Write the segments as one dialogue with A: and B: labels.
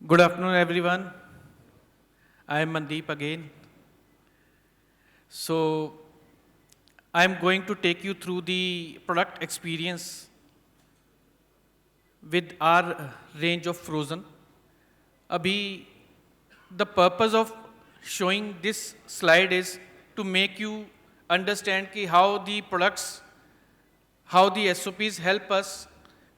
A: Good afternoon, everyone. I am Mandeep again. So, I am going to take you through the product experience with our range of frozen. Abhi, the purpose of showing this slide is to make you understand how the products, how the SOPs help us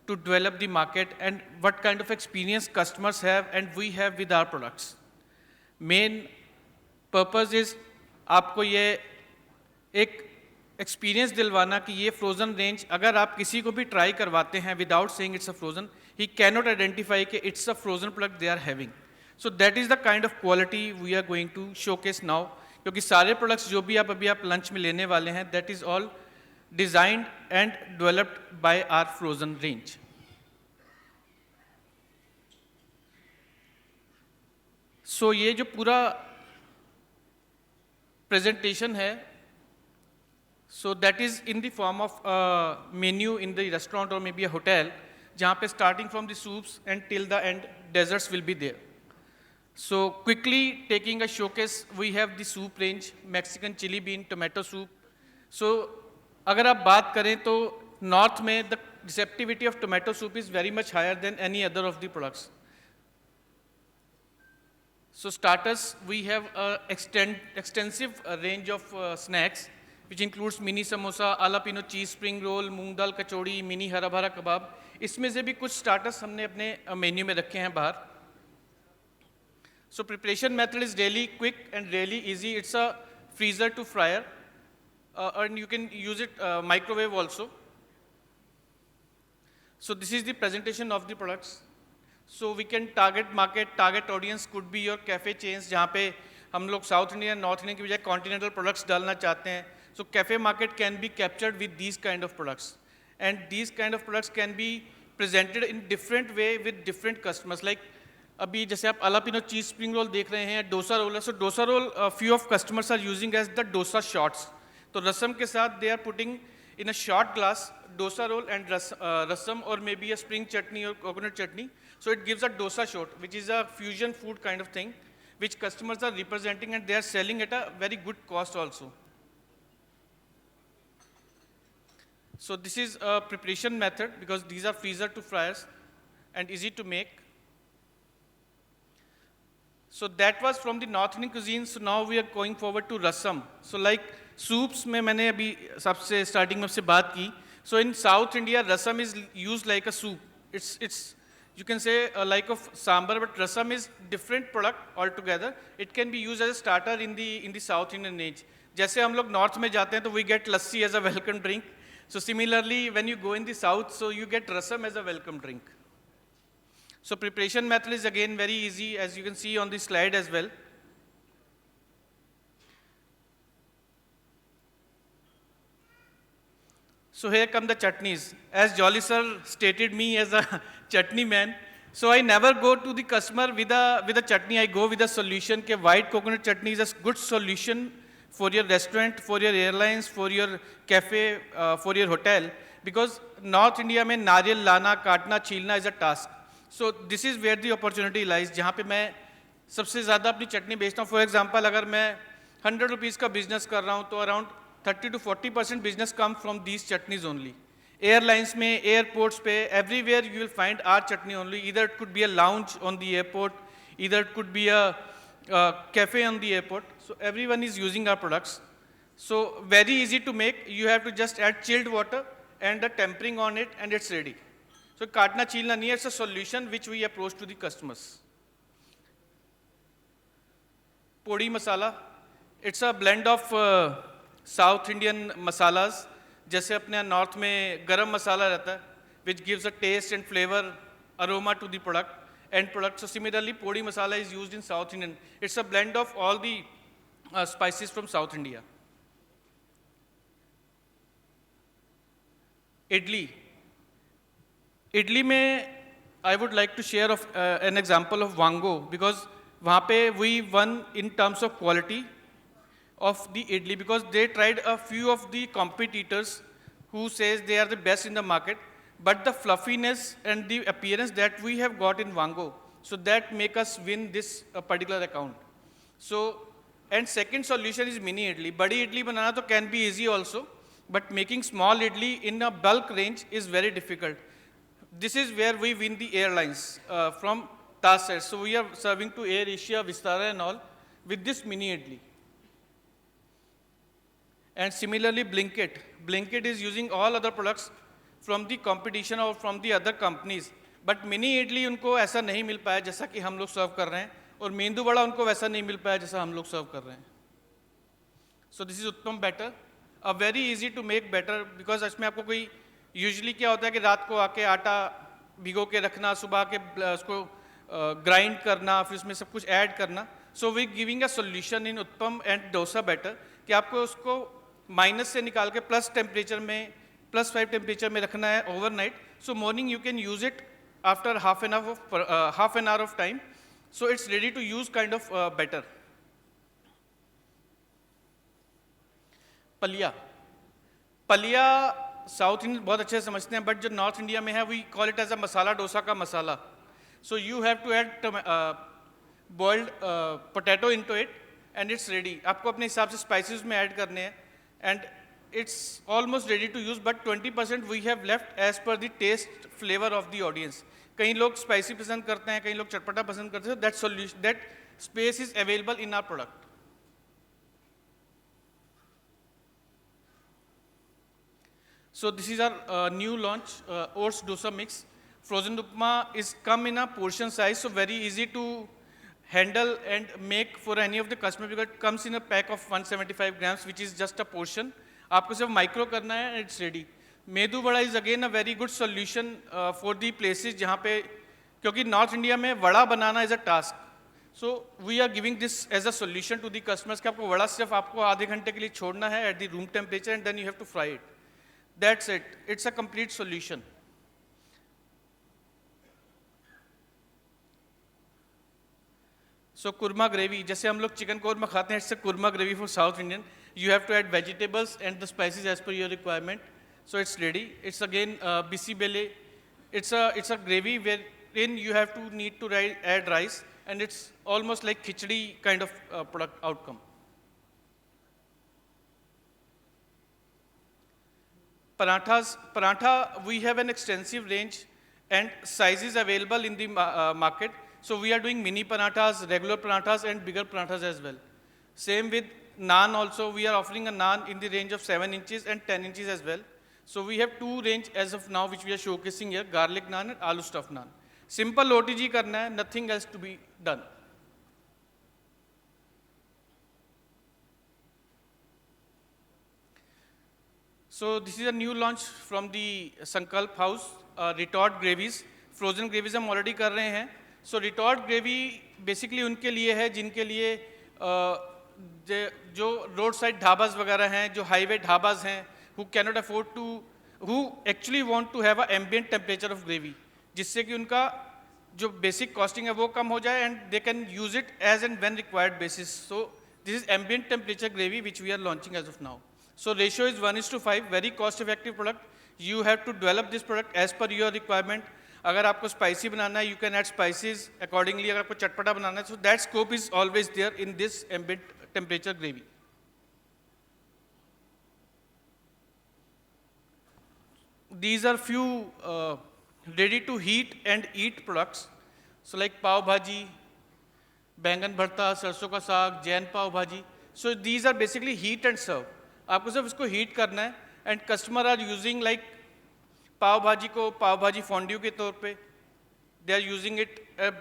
A: to develop the market and what kind of experience customers have and we have with our products. Main purpose is आपको ये एक experience दिलवाना कि ये frozen range अगर आप किसी को भी ट्राई करवाते हैं without saying it's a frozen he can not identify कि it's a frozen product they are having so that is the kind of quality we are going to showcase now क्योंकि सारे प्रोडक्ट्स जो भी आप lunch में लेने वाले हैं that is all designed and developed by our frozen range. So ये जो पूरा presentation है, so that is in the form of a menu in the restaurant or maybe a hotel, जहाँ पे starting from the soups and till the end desserts will be there. So quickly taking a showcase, we have the soup range, Mexican chili bean, tomato soup. So अगर आप बात करें तो north में the receptivity of tomato soup is very much higher than any other of the products. So starters, we have an extensive range of snacks, which includes mini samosa, jalapeno cheese spring roll, moong dal kachori, mini हरा भरा कबाब. इसमें से भी कुछ starters हमने अपने menu में रखे हैं बाहर. So preparation method is really quick and really easy. It's a freezer to fryer, and you can use it microwave also. So this is the presentation of the products. So we can target market, target audience could be your cafe chains जहाँ पे हम लोग south Indian north Indian की बजाय continental products डालना चाहते हैं. So cafe market can be captured with these kind of products, and these kind of products can be presented in different way with different customers. Like अभी जैसे आप अलापिनो चीज spring roll देख रहे हैं, डोसा रोल है. So dosa roll few of customers are using as the dosa shots. तो रसम के साथ they are putting in a short glass dosa roll and rasam or maybe a spring chutney or coconut chutney. So it gives a dosa shot, which is a fusion food kind of thing, which customers are representing and they are selling at a very good cost also. So this is a preparation method because these are freezer to fryers and easy to make. So that was from the North Indian cuisine. So now we are going forward to rasam. So like soups में मैंने अभी सबसे starting में आपसे बात की. So in South India, rasam is used like a soup. It's you can say like of sambar, but rasam is different product altogether. It can be used as a starter in the South Indian range. जैसे हम लोग north में जाते हैं तो we get lassi as a welcome drink. So similarly, when you go in the south, so you get rasam as a welcome drink. So preparation method is again very easy, as you can see on the slide as well. So here come the chutneys. As Jolly sir stated me as a chutney man, so I never go to the customer with a chutney. I go with a solution. Ke white coconut chutney is a good solution for your restaurant, for your airlines, for your cafe, for your hotel. Because North India में नारियल लाना, काटना, छीलना is a task. So this is where the opportunity lies. जहाँ पे मैं सबसे ज़्यादा अपनी चटनी बेचता हूँ. For example, अगर मैं 100 रुपीज़ का बिजनेस कर रहा हूँ तो around 30 to 40% business come from these chutneys only. Airlines में, airports पे, everywhere you will find our chutney only. Either it could be a lounge on the airport, either it could be a cafe on the airport. So everyone is using our products. So very easy to make. You have to just add chilled water and the tempering on it and it's ready. So काटना छीलना नहीं है, it's a solution which we approach to the customers. Podi masala, it's a blend of South Indian masalas. जैसे अपने north में गरम मसाला रहता है, which gives a taste and flavor, aroma to the product, end product. So similarly, podi masala is used in South Indian. It's a blend of all the spices from South India. Idli. Idli में I would like to share an example of Wango because वहाँ पे we won in terms of quality of the idli because they tried a few of the competitors who says they are the best in the market, but the fluffiness and the appearance that we have got in Wango So that make us win this particular account. So, and second solution is mini idli. Badi idli banana to can be easy also, but making small idli in a bulk range is very difficult. This is where we win the airlines from TAS. So we are serving to Air Asia, Vistara and all with this mini idli. And similarly, Blinkit. Blinkit is using all other products from the competition or from the other companies. But mini idli उनको ऐसा नहीं मिल पाया जैसा कि हम लोग सर्व कर रहे हैं, और मेंदू वड़ा उनको वैसा नहीं मिल पाया जैसा हम लोग सर्व कर रहे हैं. So this is उत्तम better, a very easy to make better, because इसमें आपको कोई यूजुअली क्या होता है कि रात को आके आटा भिगो के रखना, सुबह के उसको ग्राइंड करना, फिर उसमें सब कुछ ऐड करना. So we giving a solution in uttapam and dosa batter कि आपको उसको माइनस से निकाल के प्लस टेम्परेचर में, +5 टेम्परेचर में रखना है overnight. So morning you can use it after half an hour of time. So it's ready to use kind of batter. पलिया. पलिया साउथ इंडियन बहुत अच्छे से समझते हैं, बट जो नॉर्थ इंडिया में है we call it as a masala dosa का masala. So you have to add boiled potato into it and it's ready. आपको अपने हिसाब से स्पाइसेस में ऐड करने हैं and it's almost ready to use, but 20% we have left as per the taste flavour of the audience. कई लोग spicy पसंद करते हैं, कई लोग चटपटा पसंद करते हैं. That solution, that space is available in our product. So this is our new launch, oats dosa mix. Frozen upma is come in a portion size, so very easy to handle and make for any of the customer, because it comes in a pack of 175 grams, which is just a portion. आपको सिर्फ micro करना है and it's ready. Medu vada is again a very good solution for the places जहाँ पे, क्योंकि north India में वड़ा बनाना is a task. So we are giving this as a solution to the customers कि आपको वड़ा सिर्फ आपको आधे घंटे के लिए छोड़ना है at the room temperature and then you have to fry it. That's it. It's a complete solution. So kurma gravy, जैसे हम लोग चिकन कोरमा खाते हैं, it's a kurma gravy for South Indian. You have to add vegetables and the spices as per your requirement. So it's ready. It's again bisi bele. It's a gravy wherein you have to need to add rice, and it's almost like khichdi kind of product outcome. Paratha, we have an extensive range and sizes available in the market. So we are doing mini parathas, regular parathas, and bigger parathas as well. Same with naan also. We are offering a naan in the range of 7 inches and 10 inches as well. So we have two range as of now, which we are showcasing here: garlic naan and aloo stuffed naan. Simple OTG karna hai, nothing else to be done. So this is a new launch from the Sankalp house, retort gravies. Frozen gravies हम already कर रहे हैं. So retort gravy basically उनके लिए है जिनके लिए जो रोड साइड ढाबास वगैरह हैं, जो हाईवे ढाबास हैं, who cannot afford to, who actually want to have a ambient temperature of gravy, जिससे कि उनका जो basic costing है वो कम हो जाए and they can use it as and when required basis. So this is ambient temperature gravy which we are launching as of now. So ratio is 1:5, very cost effective product. You have to develop this product as per your requirement. अगर आपको spicy बनाना है, you can add spices accordingly. अगर आपको चटपटा बनाना है, so that scope is always there in this ambient temperature gravy. These are few ready to heat and eat products. So like pav bhaji, बैंगन भरता, सरसों का साग, जैन पाव भाजी. So these are basically heat and serve. आपको सिर्फ इसको heat करना है and customer are using like pav bhaji को पाव भाजी फॉन्ड्यू के तौर पे they are using it.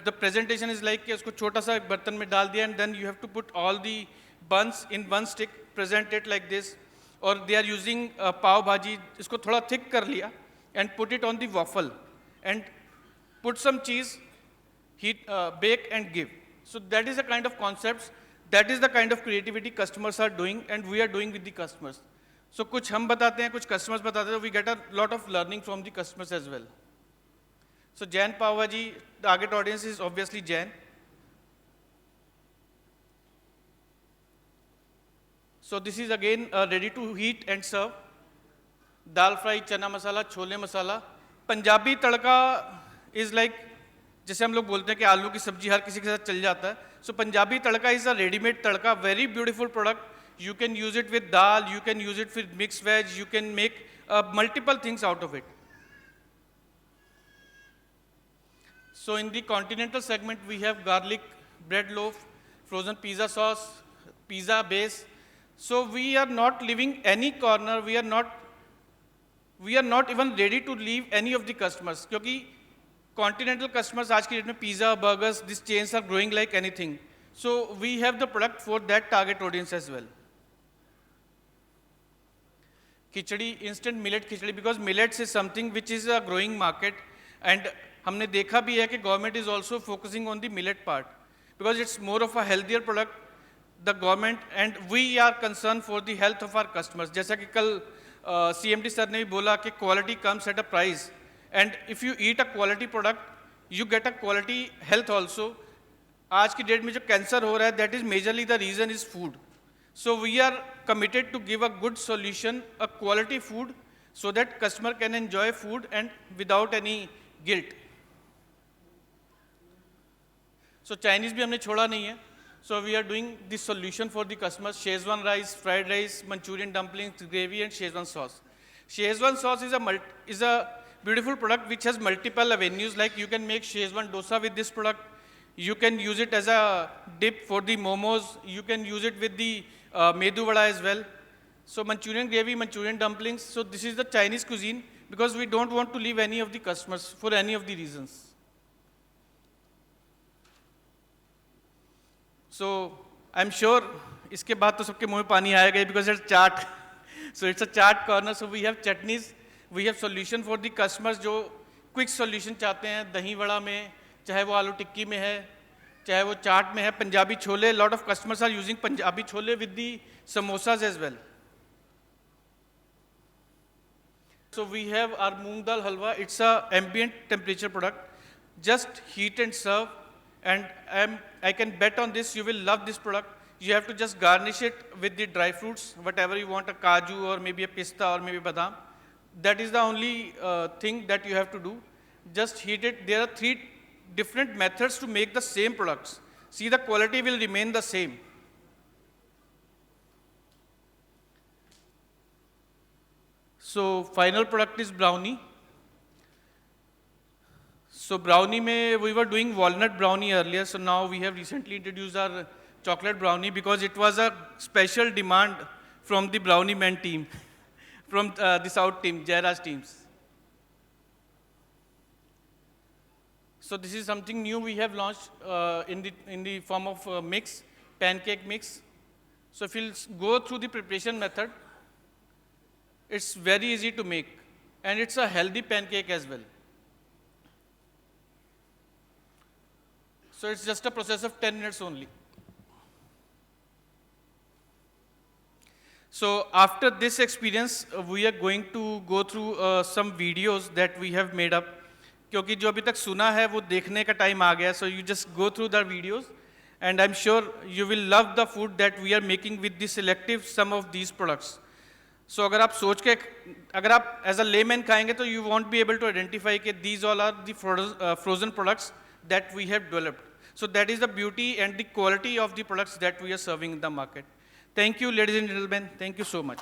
A: The presentation is like कि उसको छोटा सा बर्तन में डाल दिया and then you have to put all the buns in one stick, present it like this. और दे आर यूजिंग पाव भाजी, इसको थोड़ा थिक कर लिया and put it on the waffle and put some cheese, heat, bake and give. So that is the kind of concepts, that is the kind of creativity customers are doing and we are doing with the customers. So कुछ हम बताते हैं, कुछ customers बताते हैं, we get a lot of learning from the customers as well. So Jain Pav Bhaji, target audience is obviously Jain. So this is again ready to heat and serve. Dal fry, chana masala, chole masala. Punjabi tadka is like जैसे हम लोग बोलते हैं कि आलू की सब्जी हर किसी के साथ चल जाता है, so Punjabi tadka is a readymade tadka, very beautiful product. You can use it with dal, you can use it with mix veg, you can make multiple things out of it. So in the continental segment, we have garlic bread loaf, frozen pizza sauce, pizza base. So we are not leaving any corner. We are not even ready to leave any of the customers. क्योंकि continental customers आज की date में pizza, burgers, these chains are growing like anything. So we have the product for that target audience as well. Khichdi, instant millet khichdi, because millets is something which is a growing market, and हमने देखा भी है कि government is also focusing on the millet part because it's more of a healthier product. The government and we are concern for the health of our customers. जैसा कि कल CMD sir ने भी बोला कि quality comes at a price, and if you eat a quality product you get a quality health also. आज की date में जो कैंसर हो रहा है, that is majorly the reason is food. So we are committed to give a good solution, a quality food, so that customer can enjoy food and without any guilt. So Chinese भी हमने छोड़ा नहीं है. So we are doing this solution for the customers: Szechuan rice, fried rice, Manchurian dumplings, gravy, and Szechuan sauce. Szechuan sauce is a beautiful product which has multiple avenues. Like you can make Szechuan dosa with this product. You can use it as a dip for the momos. You can use it with the medu vada as well. So Manchurian gravy, Manchurian dumplings. So this is the Chinese cuisine because we don't want to leave any of the customers for any of the reasons. So I'm sure इसके बाद तो सबके मुंह में पानी आएगा because it's chaat. So it's a chaat corner. So we have chutneys, we have solution for the customers जो quick solution चाहते हैं दही वड़ा में, चाहे वो आलू टिक्की में है, चाहे वो चाट में है. Punjabi chole, lot of customers are using Punjabi chole with the samosas as well. So we have our moong dal halwa. It's a ambient temperature product, just heat and serve, and I can bet on this, you will love this product. You have to just garnish it with the dry fruits, whatever you want, a kaju or maybe a pista or maybe badam. That is the only thing that you have to do. Just heat it. There are 3 different methods to make the same products. See, the quality will remain the same. So final product is brownie. So brownie mein we were doing walnut brownie earlier. So now we have recently introduced our chocolate brownie because it was a special demand from the brownie man team, from the South team, Jairaj teams. So this is something new we have launched in the form of mix, pancake mix. So if you'll go through the preparation method, it's very easy to make, and it's a healthy pancake as well. So it's just a process of 10 minutes only. So after this experience, we are going to go through some videos that we have made up. क्योंकि जो अभी तक सुना है वो देखने का time आ गया. So you just go through the videos, and I'm sure you will love the food that we are making with the selective some of these products. So अगर आप सोच के, अगर आप as a layman खाएंगे तो you won't be able to identify कि these all are the frozen products that we have developed. So that is the beauty and the quality of the products that we are serving in the market. Thank you, ladies and gentlemen. Thank you so much.